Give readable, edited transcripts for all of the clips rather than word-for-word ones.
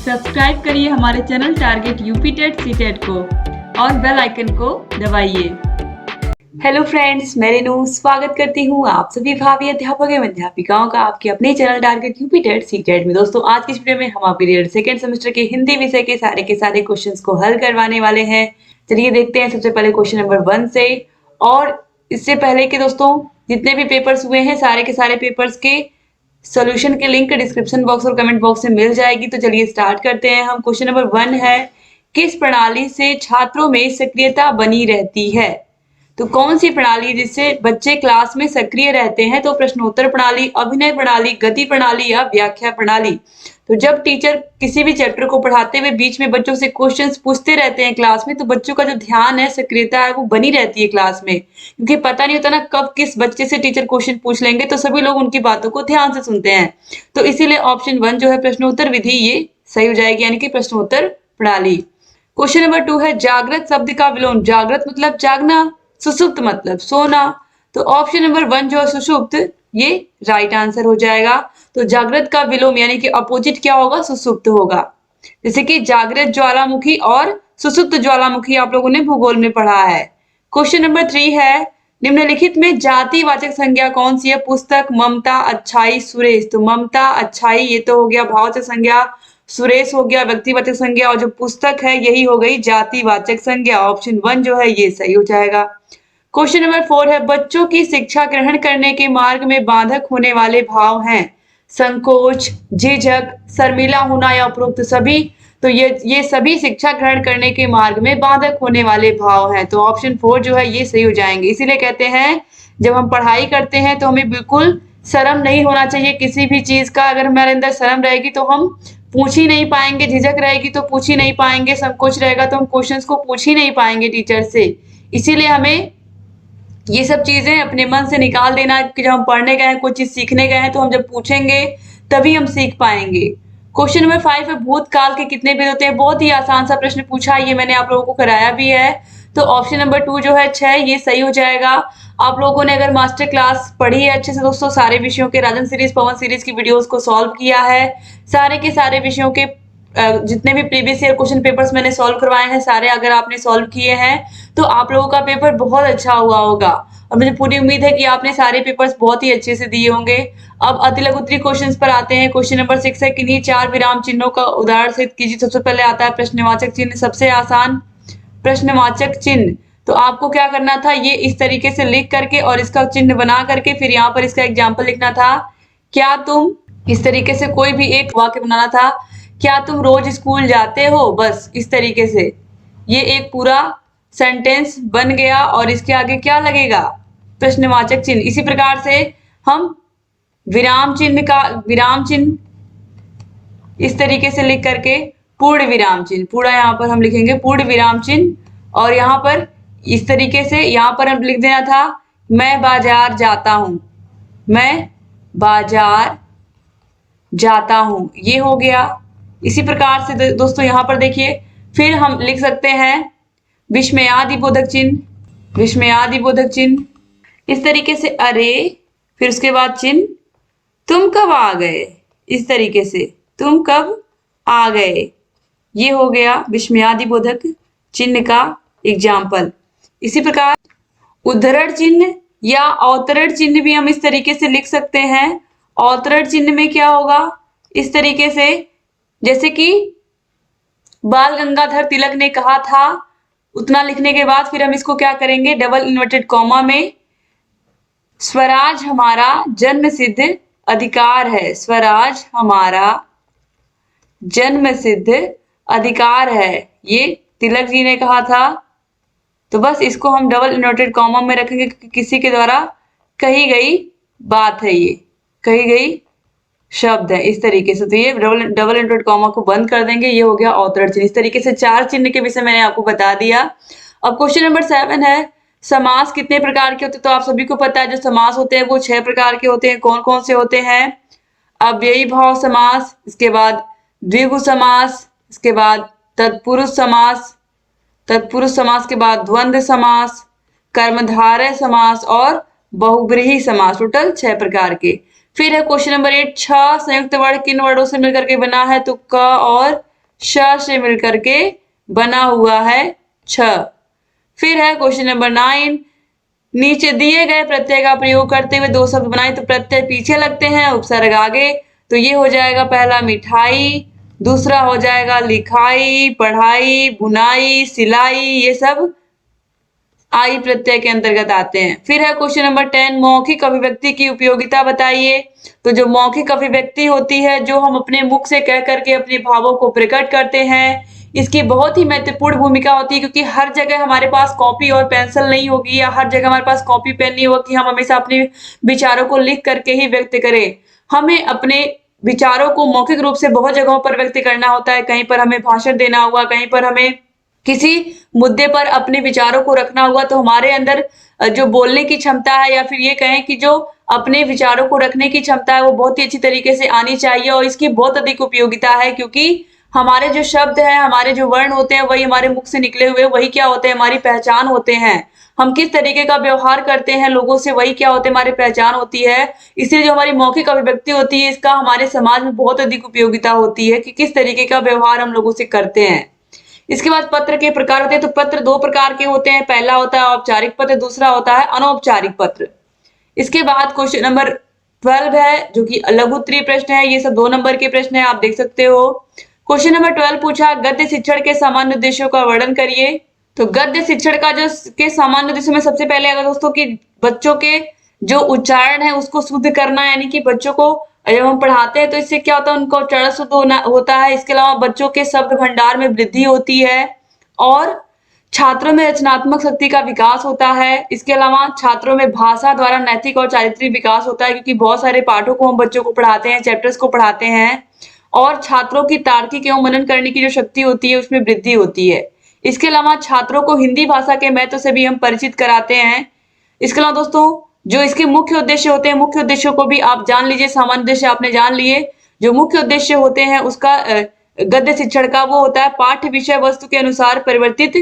Subscribe करिए हमारे channel target UP TET C TET को और बेल आइकन को दबाइए। हेलो फ्रेंड्स, मैं रेनू स्वागत करती हूँ आप सभी भावी अध्यापक एवं अध्यापिकाओं का आपके अपने channel target UP TET C TET में। दोस्तों, आज की इस वीडियो में हम आपके लिए सेकेंड सेमेस्टर के हिंदी विषय के सारे क्वेश्चंस को हल करवाने वाले हैं। चलिए देखते हैं सबसे पहले क्वेश्चन नंबर 1 से। और इससे पहले के दोस्तों जितने भी पेपर्स हुए हैं सारे के सारे पेपर्स के सॉल्यूशन के लिंक डिस्क्रिप्शन बॉक्स और कमेंट बॉक्स में मिल जाएगी। तो चलिए स्टार्ट करते हैं हम। क्वेश्चन नंबर 1 है, किस प्रणाली से छात्रों में सक्रियता बनी रहती है? तो कौन सी प्रणाली जिससे बच्चे क्लास में सक्रिय रहते हैं? तो प्रश्नोत्तर प्रणाली, अभिनय प्रणाली, गति प्रणाली या व्याख्या प्रणाली। तो जब टीचर किसी भी चैप्टर को पढ़ाते हुए बीच में बच्चों से क्वेश्चंस पूछते रहते हैं क्लास में, तो बच्चों का जो ध्यान है, सक्रियता है, वो बनी रहती है क्लास में। क्योंकि पता नहीं होता ना कब किस बच्चे से टीचर क्वेश्चन पूछ लेंगे, तो सभी लोग उनकी बातों को ध्यान से सुनते हैं। तो इसीलिए ऑप्शन 1 जो है प्रश्नोत्तर विधि, ये सही हो जाएगी, यानी कि प्रश्नोत्तर प्रणाली। क्वेश्चन नंबर 2 है, जागृत शब्द का विलोम। जागृत मतलब जागना, सुषुप्त मतलब सोना। तो ऑप्शन नंबर 1 जो है सुषुप्त, ये राइट आंसर हो जाएगा। तो जागृत का विलोम यानी कि अपोजिट क्या होगा? सुषुप्त होगा। जैसे कि जागृत ज्वालामुखी और सुषुप्त ज्वालामुखी आप लोगों ने भूगोल में पढ़ा है। क्वेश्चन नंबर 3 है, निम्नलिखित में जातिवाचक संज्ञा कौन सी है? पुस्तक, ममता, अच्छाई, सुरेश। तो ममता, अच्छाई ये तो हो गया भाववाचक संज्ञा, सुरेश हो गया व्यक्तिवाचक संज्ञा, और जो पुस्तक है यही हो गई जातिवाचक संज्ञा। ऑप्शन 1 जो है ये सही हो जाएगा। क्वेश्चन नंबर 4 है, बच्चों की शिक्षा ग्रहण करने के मार्ग में बाधक होने वाले भाव हैं? संकोच, झिझक, शर्मिला होना या उपरोक्त सभी। तो ये सभी शिक्षा ग्रहण करने के मार्ग में बाधक होने वाले भाव हैं। तो ऑप्शन 4 जो है ये सही हो जाएंगे। इसीलिए कहते हैं जब हम पढ़ाई करते हैं तो हमें बिल्कुल शर्म नहीं होना चाहिए किसी भी चीज का। अगर हमारे अंदर शर्म रहेगी तो हम पूछ ही नहीं पाएंगे, झिझक रहेगी तो पूछ ही नहीं पाएंगे, संकोच रहेगा तो हम क्वेश्चंस को पूछ ही नहीं पाएंगे टीचर से। इसीलिए हमें ये सब चीजें अपने मन से निकाल देना कि जब हम पढ़ने गए हैं, कोई चीज सीखने गए हैं, तो हम जब पूछेंगे तभी हम सीख पाएंगे। क्वेश्चन नंबर 5 है, भूतकाल के कितने भेद होते हैं? बहुत ही आसान सा प्रश्न पूछा है, ये मैंने आप लोगों को कराया भी है। तो ऑप्शन नंबर 2 जो है 6, ये सही हो जाएगा। आप लोगों ने अगर मास्टर क्लास पढ़ी है अच्छे से दोस्तों, सारे विषयों के राजन सीरीज, पवन सीरीज की वीडियोस को सॉल्व किया है। सारे के सारे विषयों के जितने भी प्रीवियस ईयर क्वेश्चन पेपर्स मैंने सॉल्व करवाए हैं, सारे अगर आपने सॉल्व किए हैं तो आप लोगों का पेपर बहुत अच्छा हुआ होगा। और मुझे पूरी उम्मीद है कि आपने सारे पेपर्स बहुत ही अच्छे से दिए होंगे। अब अति लघु उत्तरीय क्वेश्चंस पर आते हैं। क्वेश्चन नंबर 6 है, किन्हीं 4 विराम चिन्हों का उदाहरण सिद्ध कीजिए। सबसे पहले आता है प्रश्नवाचक चिन्ह, सबसे आसान प्रश्नवाचक चिन्ह। तो आपको क्या करना था, ये इस तरीके से लिख करके और इसका चिन्ह बना करके फिर यहाँ पर इसका एग्जाम्पल लिखना था। क्या तुम, इस तरीके से कोई भी एक वाक्य बनाना था, क्या तुम रोज स्कूल जाते हो? बस इस तरीके से ये एक पूरा सेंटेंस बन गया और इसके आगे क्या लगेगा? प्रश्नवाचक चिन्ह। इसी प्रकार से हम विराम चिन्ह इस तरीके से लिख करके पूर्ण विराम चिन्ह, पूरा यहाँ पर हम लिखेंगे पूर्ण विराम चिन्ह। और यहाँ पर इस तरीके से यहाँ पर हम लिख देना था, मैं बाजार जाता हूं, मैं बाजार जाता हूं, ये हो गया। इसी प्रकार से दोस्तों यहाँ पर देखिए, फिर हम लिख सकते हैं विस्मयादिबोधक चिन्ह, विस्मयादिबोधक चिन्ह इस तरीके से, अरे, फिर उसके बाद चिन्ह तुम कब आ गए, इस तरीके से तुम कब आ गए, ये हो गया विस्मयादिबोधक चिन्ह का एग्जाम्पल। इसी प्रकार उद्धरण चिन्ह या अवतरण चिन्ह भी हम इस तरीके से लिख सकते हैं। अवतरण चिन्ह में क्या होगा, इस तरीके से, जैसे कि बाल गंगाधर तिलक ने कहा था, उतना लिखने के बाद फिर हम इसको क्या करेंगे, डबल इन्वर्टेड कॉमा में, स्वराज हमारा जन्म सिद्ध अधिकार है, स्वराज हमारा जन्म सिद्ध अधिकार है, ये तिलक जी ने कहा था। तो बस इसको हम डबल इन्वर्टेड कॉमा में रखेंगे क्योंकि किसी के द्वारा कही गई बात है, ये कही गई शब्द है, इस तरीके से। तो ये डबल इन्वर्टेड कॉमा को बंद कर देंगे, ये हो गया अवतरण चिन्ह। इस तरीके से 4 चिन्ह के विषय मैंने आपको बता दिया। अब क्वेश्चन नंबर 7 है, समास कितने प्रकार के होते हैं? तो आप सभी को पता है जो समास होते हैं वो 6 प्रकार के होते हैं। कौन कौन से होते हैं? अव्ययी भाव समास, इसके बाद द्विगु समास, इसके बाद तत्पुरुष समास, तत्पुरुष समास के बाद द्वंद्व समास, कर्मधारय समास और बहुब्रीहि समास, टोटल 6 प्रकार के। फिर है क्वेश्चन नंबर 8, 6 संयुक्त वर्ण किन वर्णों से मिलकर के बना है? तो क और श से मिलकर के बना हुआ है छ। फिर है क्वेश्चन नंबर 9, नीचे दिए गए प्रत्यय का प्रयोग करते हुए दो शब्द बनाए तो प्रत्यय पीछे लगते हैं, उपसर्ग आगे। तो ये हो जाएगा पहला मिठाई, दूसरा हो जाएगा लिखाई, पढ़ाई, बुनाई, सिलाई, ये सब आई प्रत्यय के अंतर्गत आते हैं। फिर है क्वेश्चन नंबर 10, मौखिक अभिव्यक्ति की उपयोगिता बताइए। तो जो मौखिक अभिव्यक्ति होती है, जो हम अपने मुख से कह करके अपने भावों को प्रकट करते हैं, इसकी बहुत ही महत्वपूर्ण भूमिका होती है, क्योंकि हर जगह हमारे पास कॉपी और पेंसिल नहीं होगी, या हर जगह हमारे पास कॉपी पेन नहीं होगा कि हम हमेशा अपने विचारों को लिख करके ही व्यक्त करें। हमें अपने विचारों को मौखिक रूप से बहुत जगहों पर व्यक्त करना होता है। कहीं पर हमें भाषण देना हुआ, कहीं पर हमें किसी मुद्दे पर अपने विचारों को रखना हुआ, तो हमारे अंदर जो बोलने की क्षमता है, या फिर ये कहें कि जो अपने विचारों को रखने की क्षमता है, वो बहुत ही अच्छी तरीके से आनी चाहिए। और इसकी बहुत अधिक उपयोगिता है, क्योंकि हमारे जो शब्द हैं, हमारे जो वर्ण होते हैं, वही हमारे मुख से निकले हुए वही क्या होते हैं, हमारी पहचान होते हैं। हम किस तरीके का व्यवहार करते हैं लोगों से, वही क्या होते हैं, हमारी पहचान होती है। इसलिए जो हमारी मौखिक अभिव्यक्ति होती है, इसका हमारे समाज में बहुत अधिक उपयोगिता होती है कि किस तरीके का व्यवहार हम लोगों से करते हैं। इसके बाद पत्र के प्रकार होते हैं। तो पत्र दो प्रकार के होते हैं, पहला होता है औपचारिक पत्र, दूसरा होता है अनौपचारिक पत्र। इसके बाद क्वेश्चन नंबर 12 है, जो कि लघु उत्तरीय प्रश्न है। ये सब 2 नंबर के प्रश्न है, आप देख सकते हो। क्वेश्चन नंबर 12 पूछा, गद्य शिक्षण के सामान्य उद्देश्यों का वर्णन करिए। तो गद्य शिक्षण का जो के सामान्य उद्देश्य में सबसे पहले अगर दोस्तों की बच्चों के जो उच्चारण है उसको शुद्ध करना, यानी कि बच्चों को जब हम पढ़ाते हैं तो इससे क्या होता है, उनका उच्चारण शुद्ध होता है। इसके अलावा बच्चों के शब्द भंडार में वृद्धि होती है और छात्रों में रचनात्मक शक्ति का विकास होता है। इसके अलावा छात्रों में भाषा द्वारा नैतिक और चारित्रिक विकास होता है, क्योंकि बहुत सारे पाठों को हम बच्चों को पढ़ाते हैं, चैप्टर्स को पढ़ाते हैं, और छात्रों की तार्किक एवं मनन करने की जो शक्ति होती है उसमें वृद्धि होती है। इसके अलावा छात्रों को हिंदी भाषा के महत्व से भी हम परिचित कराते हैं। इसके अलावा दोस्तों जो इसके मुख्य उद्देश्य होते हैं, मुख्य उद्देश्यों को भी आप जान लीजिए। सामान्य उद्देश्य आपने जान लिए, जो मुख्य उद्देश्य होते हैं उसका गद्य शिक्षण का, वो होता है पाठ्य विषय वस्तु के अनुसार परिवर्तित।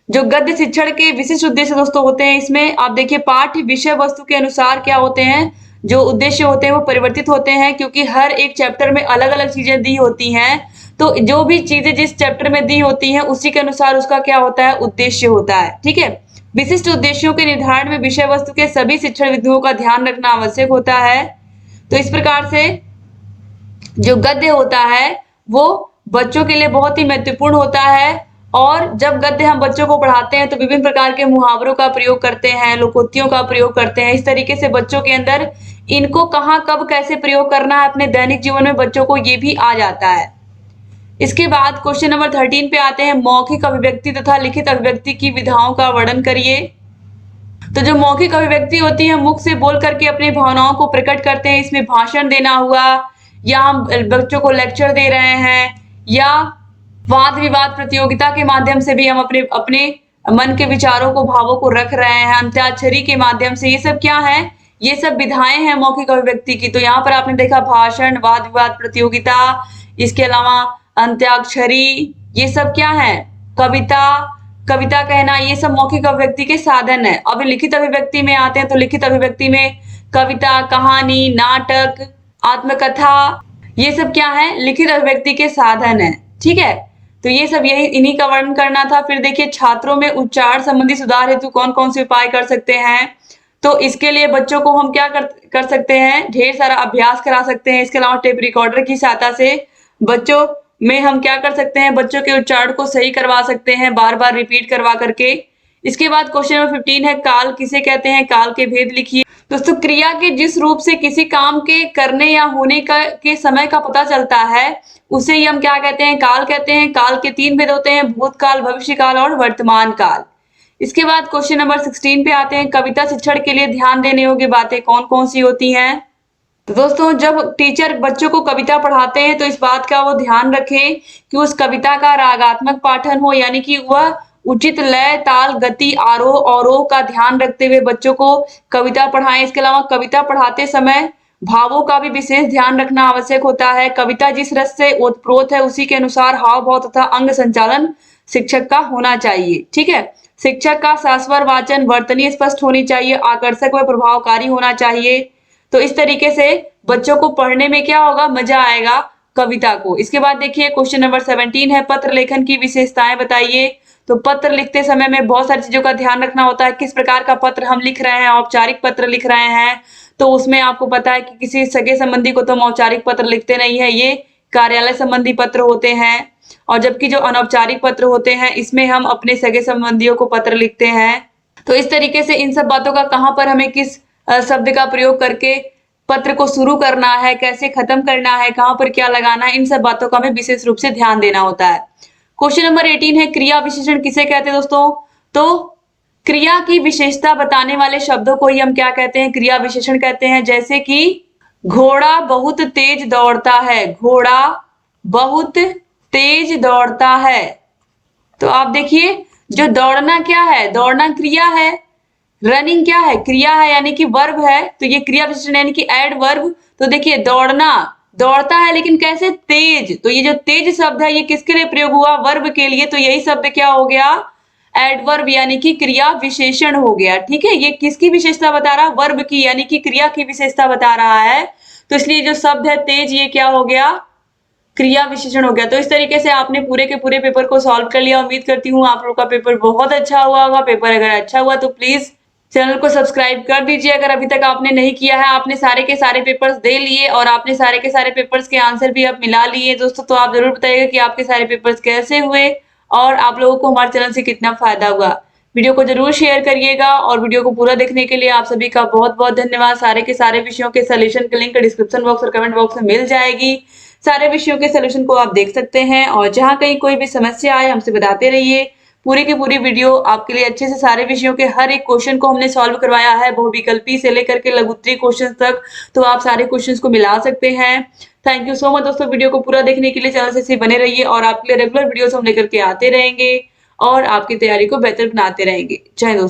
जो गद्य शिक्षण के विशिष्ट उद्देश्य दोस्तों होते हैं, इसमें आप देखिए पाठ्य विषय वस्तु के अनुसार क्या होते हैं, जो उद्देश्य होते हैं वो परिवर्तित होते हैं, क्योंकि हर एक चैप्टर में अलग अलग चीजें दी होती हैं। तो जो भी चीजें जिस चैप्टर में दी होती हैं उसी के अनुसार उसका क्या होता है, उद्देश्य होता है। ठीक है, विशिष्ट उद्देश्यों के निर्धारण में विषय वस्तु के सभी शिक्षण विधियों का ध्यान रखना आवश्यक होता है। तो इस प्रकार से जो गद्य होता है वो बच्चों के लिए बहुत ही महत्वपूर्ण होता है। और जब गद्य हम बच्चों को पढ़ाते हैं तो विभिन्न प्रकार के मुहावरों का प्रयोग करते हैं, लोकोक्तियों का प्रयोग करते हैं। इस तरीके से बच्चों के अंदर इनको कहाँ कब कैसे प्रयोग करना है अपने दैनिक जीवन में, बच्चों को ये भी आ जाता है। इसके बाद क्वेश्चन नंबर 13 पे आते हैं, मौखिक अभिव्यक्ति तथा लिखित अभिव्यक्ति की विधाओं का वर्णन करिए। तो जो मौखिक अभिव्यक्ति होती है, मुख से बोल करके अपनी भावनाओं को प्रकट करते हैं। इसमें भाषण देना हुआ, या हम बच्चों को लेक्चर दे रहे हैं, या वाद विवाद प्रतियोगिता के माध्यम से भी हम अपने अपने मन के विचारों को, भावों को रख रहे हैं, अंत्याक्षरी के माध्यम से। ये सब क्या है, ये सब विधाएं हैं मौखिक अभिव्यक्ति की। तो यहाँ पर आपने देखा भाषण, वाद विवाद प्रतियोगिता, इसके अलावा अंत्याक्षरी, ये सब क्या है, कविता, कविता कहना, ये सब मौखिक अभिव्यक्ति के साधन है। अब लिखित अभिव्यक्ति में आते हैं, तो लिखित अभिव्यक्ति में कविता, कहानी, नाटक, आत्मकथा, ये सब क्या है, लिखित अभिव्यक्ति के साधन है। ठीक है, तो ये सब यही इन्हीं का वर्णन करना था। फिर देखिए छात्रों में उच्चारण संबंधी सुधार हेतु कौन कौन से उपाय कर सकते हैं। तो इसके लिए बच्चों को हम क्या कर सकते हैं, ढेर सारा अभ्यास करा सकते हैं। इसके अलावा टेप रिकॉर्डर की सहायता से बच्चों में हम क्या कर सकते हैं, बच्चों के उच्चारण को सही करवा सकते हैं, बार बार रिपीट करवा करके। इसके बाद क्वेश्चन नंबर 15 है, काल किसे कहते हैं, काल के भेद लिखिए। दोस्तों क्रिया के जिस रूप से किसी काम के करने या होने का के समय का पता चलता है उसे ही हम क्या कहते हैं, काल कहते हैं। काल के 3 भेद होते हैं, भूतकाल, भविष्यकाल और वर्तमान काल। इसके बाद क्वेश्चन नंबर 16 पे आते हैं, कविता शिक्षण के लिए ध्यान देने योग्य बातें कौन कौन सी होती हैं। तो दोस्तों जब टीचर बच्चों को कविता पढ़ाते हैं तो इस बात का वो ध्यान रखें कि उस कविता का रागात्मक पाठन हो, यानी कि वह उचित लय, ताल, गति, आरोह अवरोह का ध्यान रखते हुए बच्चों को कविता पढ़ाएं। इसके अलावा कविता पढ़ाते समय भावों का भी विशेष ध्यान रखना आवश्यक होता है। कविता जिस रस से ओतप्रोत है उसी के अनुसार हाव भाव तथा अंग संचालन शिक्षक का होना चाहिए। ठीक है, शिक्षक का सास्वर वाचन वर्तनी स्पष्ट होनी चाहिए, आकर्षक व प्रभावकारी होना चाहिए। तो इस तरीके से बच्चों को पढ़ने में क्या होगा, मजा आएगा। कविता को। इसके बाद देखिए क्वेश्चन नंबर 17 है, पत्र लेखन की विशेषताएं बताइए। तो पत्र लिखते समय में बहुत सारी चीजों का ध्यान रखना होता है, किस प्रकार का पत्र हम लिख रहे हैं। औपचारिक पत्र लिख रहे हैं तो उसमें आपको पता है कि किसी सगे संबंधी को तो हम औपचारिक पत्र लिखते नहीं है, ये कार्यालय संबंधी पत्र होते हैं। और जबकि जो अनौपचारिक पत्र होते हैं इसमें हम अपने सगे संबंधियों को पत्र लिखते हैं। तो इस तरीके से इन सब बातों का कहाँ पर हमें किस शब्द का प्रयोग करके पत्र को शुरू करना है, कैसे खत्म करना है, कहाँ पर क्या लगाना है, इन सब बातों का हमें विशेष रूप से ध्यान देना होता है। क्वेश्चन नंबर 18 है, क्रिया विशेषण किसे कहते हैं दोस्तों। तो क्रिया की विशेषता बताने वाले शब्दों को ही हम क्या कहते हैं, क्रिया विशेषण कहते हैं। जैसे कि घोड़ा बहुत तेज दौड़ता है, घोड़ा बहुत तेज दौड़ता है। तो आप देखिए जो दौड़ना क्या है, दौड़ना क्रिया है, रनिंग क्या है, क्रिया है यानी कि वर्ब है। तो ये क्रिया विशेषण यानी कि एडवर्ब। तो देखिए दौड़ना, दौड़ता है लेकिन कैसे, तेज। तो ये जो तेज शब्द है ये किसके लिए प्रयोग हुआ, वर्ब के लिए। तो यही शब्द क्या हो गया, एडवर्ब यानी कि क्रिया विशेषण हो गया। ठीक है, ये किसकी विशेषता बता रहा है, वर्ब की यानी कि क्रिया की विशेषता बता रहा है। तो इसलिए जो शब्द है तेज ये क्या हो गया, क्रिया विशेषण हो गया। तो इस तरीके से आपने पूरे के पूरे पेपर को सॉल्व कर लिया। उम्मीद करती हूँ आप लोग का पेपर बहुत अच्छा हुआ होगा। पेपर अगर अच्छा हुआ तो प्लीज चैनल को सब्सक्राइब कर दीजिए अगर अभी तक आपने नहीं किया है। आपने सारे के सारे पेपर्स दे लिए और आपने सारे के सारे पेपर्स के आंसर भी अब मिला लिए दोस्तों। तो आप जरूर बताइएगा कि आपके सारे पेपर्स कैसे हुए और आप लोगों को हमारे चैनल से कितना फायदा हुआ। वीडियो को जरूर शेयर करिएगा और वीडियो को पूरा देखने के लिए आप सभी का बहुत बहुत धन्यवाद। सारे के सारे विषयों के सोल्यूशन के लिंक डिस्क्रिप्शन बॉक्स और कमेंट बॉक्स में मिल जाएगी। सारे विषयों के सोल्यूशन को आप देख सकते हैं और जहां कहीं कोई भी समस्या आए हमसे बताते रहिए। पूरी की पूरी वीडियो आपके लिए अच्छे से सारे विषयों के हर एक क्वेश्चन को हमने सॉल्व करवाया है, बहुविकल्पी से लेकर के लघुत्तरीय क्वेश्चन तक। तो आप सारे क्वेश्चंस को मिला सकते हैं। थैंक यू सो मच दोस्तों, वीडियो को पूरा देखने के लिए चैनल से बने रहिए और आपके लिए रेगुलर वीडियोस हम लेकर के आते रहेंगे और आपकी तैयारी को बेहतर बनाते रहेंगे। जय दोस्तों।